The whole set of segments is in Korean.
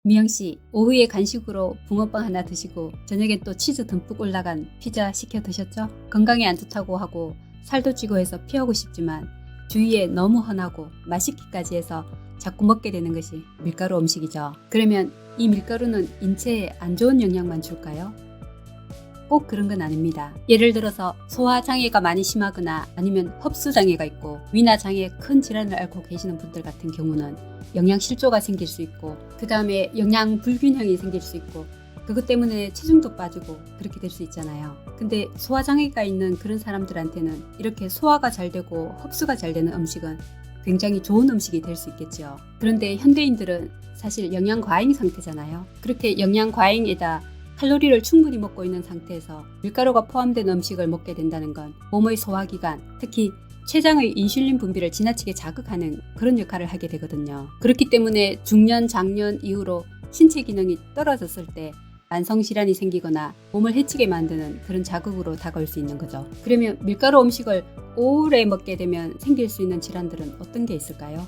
미영씨, 오후에 간식으로 붕어빵 하나 드시고 저녁엔 또 치즈 듬뿍 올라간 피자 시켜 드셨죠? 건강에 안 좋다고 하고 살도 찌고 해서 피하고 싶지만 주위에 너무 흔하고 맛있기까지 해서 자꾸 먹게 되는 것이 밀가루 음식이죠. 그러면 이 밀가루는 인체에 안 좋은 영향만 줄까요? 꼭 그런 건 아닙니다. 예를 들어서 소화장애가 많이 심하거나 아니면 흡수장애가 있고 위나 장애에 큰 질환을 앓고 계시는 분들 같은 경우는 영양실조가 생길 수 있고 그 다음에 영양 불균형이 생길 수 있고 그것 때문에 체중도 빠지고 그렇게 될 수 있잖아요. 근데 소화장애가 있는 그런 사람들한테는 이렇게 소화가 잘 되고 흡수가 잘 되는 음식은 굉장히 좋은 음식이 될 수 있겠죠. 그런데 현대인들은 사실 영양 과잉 상태잖아요. 그렇게 영양 과잉에다 칼로리를 충분히 먹고 있는 상태에서 밀가루가 포함된 음식을 먹게 된다는 건 몸의 소화기관, 특히 췌장의 인슐린 분비를 지나치게 자극하는 그런 역할을 하게 되거든요. 그렇기 때문에 중년, 장년 이후로 신체 기능이 떨어졌을 때 만성질환이 생기거나 몸을 해치게 만드는 그런 자극으로 다가올 수 있는 거죠. 그러면 밀가루 음식을 오래 먹게 되면 생길 수 있는 질환들은 어떤 게 있을까요?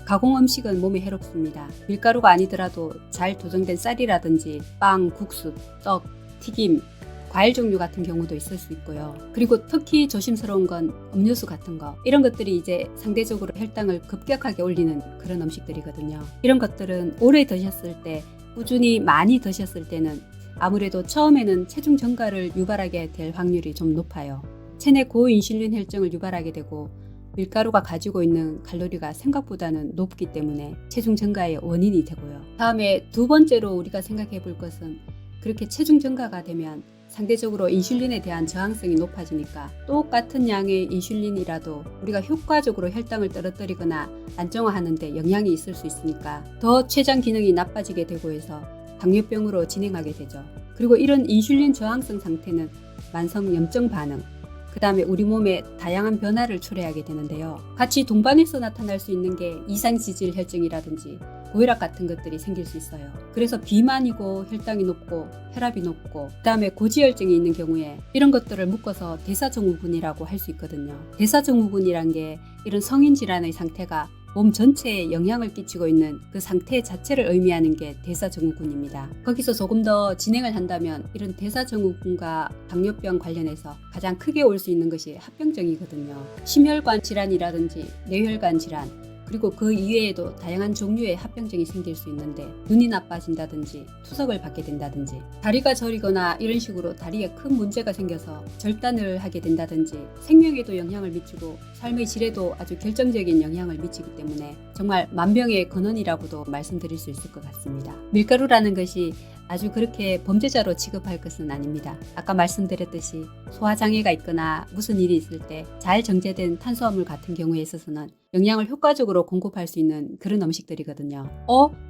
가공 음식은 몸에 해롭습니다. 밀가루가 아니더라도 잘 도정된 쌀이라든지 빵, 국수, 떡, 튀김, 과일 종류 같은 경우도 있을 수 있고요. 그리고 특히 조심스러운 건 음료수 같은 거. 이런 것들이 이제 상대적으로 혈당을 급격하게 올리는 그런 음식들이거든요. 이런 것들은 오래 드셨을 때, 꾸준히 많이 드셨을 때는 아무래도 처음에는 체중 증가를 유발하게 될 확률이 좀 높아요. 체내 고인슐린 혈증을 유발하게 되고 밀가루가 가지고 있는 칼로리가 생각보다는 높기 때문에 체중 증가의 원인이 되고요. 다음에 두 번째로 우리가 생각해 볼 것은 그렇게 체중 증가가 되면 상대적으로 인슐린에 대한 저항성이 높아지니까 똑같은 양의 인슐린이라도 우리가 효과적으로 혈당을 떨어뜨리거나 안정화하는 데 영향이 있을 수 있으니까 더 췌장 기능이 나빠지게 되고 해서 당뇨병으로 진행하게 되죠. 그리고 이런 인슐린 저항성 상태는 만성 염증 반응, 그 다음에 우리 몸에 다양한 변화를 초래하게 되는데요. 같이 동반해서 나타날 수 있는 게 이상지질 혈증이라든지 고혈압 같은 것들이 생길 수 있어요. 그래서 비만이고 혈당이 높고 혈압이 높고 그 다음에 고지혈증이 있는 경우에 이런 것들을 묶어서 대사증후군이라고 할 수 있거든요. 대사증후군이란 게 이런 성인질환의 상태가 몸 전체에 영향을 끼치고 있는 그 상태 자체를 의미하는 게 대사증후군입니다. 거기서 조금 더 진행을 한다면 이런 대사증후군과 당뇨병 관련해서 가장 크게 올 수 있는 것이 합병증이거든요. 심혈관 질환이라든지 뇌혈관 질환, 그리고 그 이외에도 다양한 종류의 합병증이 생길 수 있는데 눈이 나빠진다든지 투석을 받게 된다든지 다리가 저리거나 이런 식으로 다리에 큰 문제가 생겨서 절단을 하게 된다든지 생명에도 영향을 미치고 삶의 질에도 아주 결정적인 영향을 미치기 때문에 정말 만병의 근원이라고도 말씀드릴 수 있을 것 같습니다. 밀가루라는 것이 아주 그렇게 범죄자로 취급할 것은 아닙니다. 아까 말씀드렸듯이 소화장애가 있거나 무슨 일이 있을 때 잘 정제된 탄수화물 같은 경우에 있어서는 영양을 효과적으로 공급할 수 있는 그런 음식들이거든요.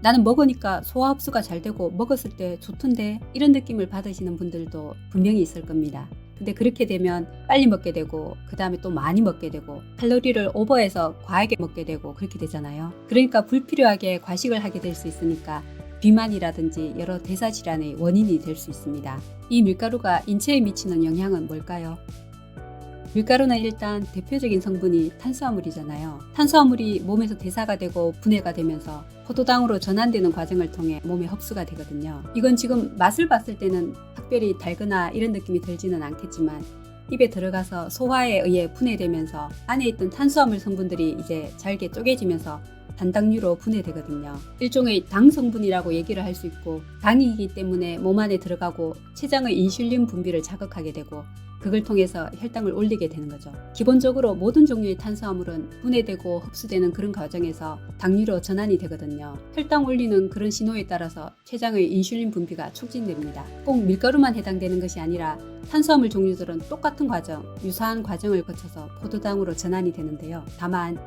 나는 먹으니까 소화 흡수가 잘 되고 먹었을 때 좋던데 이런 느낌을 받으시는 분들도 분명히 있을 겁니다. 근데 그렇게 되면 빨리 먹게 되고 그 다음에 또 많이 먹게 되고 칼로리를 오버해서 과하게 먹게 되고 그렇게 되잖아요. 그러니까 불필요하게 과식을 하게 될 수 있으니까 비만이라든지 여러 대사질환의 원인이 될 수 있습니다. 이 밀가루가 인체에 미치는 영향은 뭘까요? 밀가루는 일단 대표적인 성분이 탄수화물이잖아요. 탄수화물이 몸에서 대사가 되고 분해가 되면서 포도당으로 전환되는 과정을 통해 몸에 흡수가 되거든요. 이건 지금 맛을 봤을 때는 특별히 달거나 이런 느낌이 들지는 않겠지만 입에 들어가서 소화에 의해 분해되면서 안에 있던 탄수화물 성분들이 이제 잘게 쪼개지면서 단당류로 분해되거든요. 일종의 당 성분이라고 얘기를 할 수 있고 당이기 때문에 몸 안에 들어가고 췌장의 인슐린 분비를 자극하게 되고 그걸 통해서 혈당을 올리게 되는 거죠. 기본적으로 모든 종류의 탄수화물은 분해되고 흡수되는 그런 과정에서 당류로 전환이 되거든요. 혈당 올리는 그런 신호에 따라서 췌장의 인슐린 분비가 촉진됩니다. 꼭 밀가루만 해당되는 것이 아니라 탄수화물 종류들은 똑같은 과정, 유사한 과정을 거쳐서 포도당으로 전환이 되는데요. 다만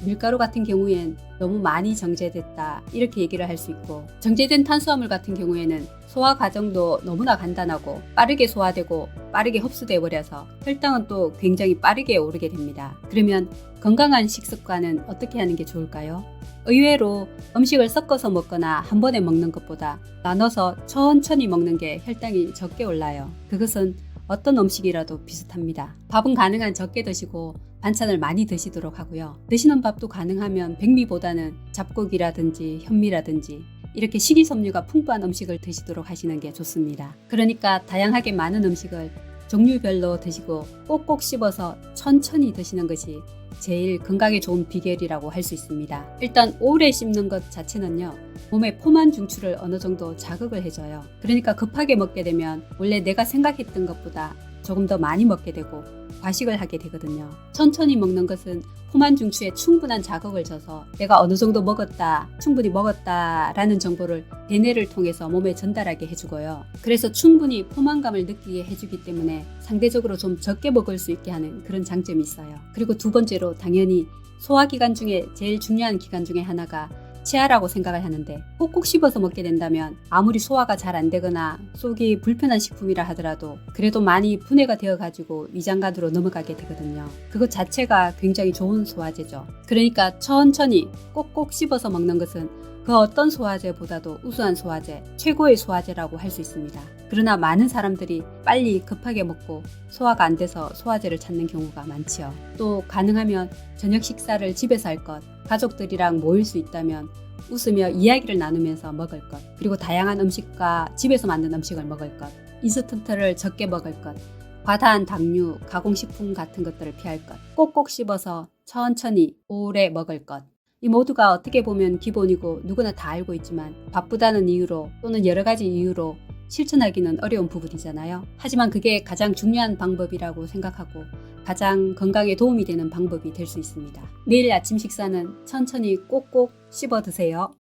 밀가루 같은 경우엔 너무 많이 정제됐다 이렇게 얘기를 할 수 있고 정제된 탄수화물 같은 경우에는 소화 과정도 너무나 간단하고 빠르게 소화되고 빠르게 흡수돼 버려서 혈당은 또 굉장히 빠르게 오르게 됩니다. 그러면 건강한 식습관은 어떻게 하는 게 좋을까요? 의외로 음식을 섞어서 먹거나 한 번에 먹는 것보다 나눠서 천천히 먹는 게 혈당이 적게 올라요. 그것은 어떤 음식이라도 비슷합니다. 밥은 가능한 적게 드시고 반찬을 많이 드시도록 하고요. 드시는 밥도 가능하면 백미보다는 잡곡이라든지 현미라든지 이렇게 식이섬유가 풍부한 음식을 드시도록 하시는 게 좋습니다. 그러니까 다양하게 많은 음식을 종류별로 드시고 꼭꼭 씹어서 천천히 드시는 것이 제일 건강에 좋은 비결이라고 할 수 있습니다. 일단 오래 씹는 것 자체는요, 몸의 포만 중추를 어느 정도 자극을 해줘요. 그러니까 급하게 먹게 되면 원래 내가 생각했던 것보다 조금 더 많이 먹게 되고 과식을 하게 되거든요. 천천히 먹는 것은 포만 중추에 충분한 자극을 줘서 내가 어느 정도 먹었다, 충분히 먹었다 라는 정보를 대뇌를 통해서 몸에 전달하게 해주고요. 그래서 충분히 포만감을 느끼게 해주기 때문에 상대적으로 좀 적게 먹을 수 있게 하는 그런 장점이 있어요. 그리고 두 번째로 당연히 소화기관 중에 제일 중요한 기관 중에 하나가 치아라고 생각을 하는데, 꼭꼭 씹어서 먹게 된다면 아무리 소화가 잘 안 되거나 속이 불편한 식품이라 하더라도 그래도 많이 분해가 되어 가지고 위장관으로 넘어가게 되거든요. 그것 자체가 굉장히 좋은 소화제죠. 그러니까 천천히 꼭꼭 씹어서 먹는 것은 그 어떤 소화제보다도 우수한 소화제, 최고의 소화제라고 할 수 있습니다. 그러나 많은 사람들이 빨리 급하게 먹고 소화가 안 돼서 소화제를 찾는 경우가 많지요. 또 가능하면 저녁 식사를 집에서 할 것, 가족들이랑 모일 수 있다면 웃으며 이야기를 나누면서 먹을 것, 그리고 다양한 음식과 집에서 만든 음식을 먹을 것, 인스턴트를 적게 먹을 것, 과다한 당류, 가공식품 같은 것들을 피할 것, 꼭꼭 씹어서 천천히 오래 먹을 것. 이 모두가 어떻게 보면 기본이고 누구나 다 알고 있지만 바쁘다는 이유로 또는 여러 가지 이유로 실천하기는 어려운 부분이잖아요. 하지만 그게 가장 중요한 방법이라고 생각하고 가장 건강에 도움이 되는 방법이 될 수 있습니다. 내일 아침 식사는 천천히 꼭꼭 씹어 드세요.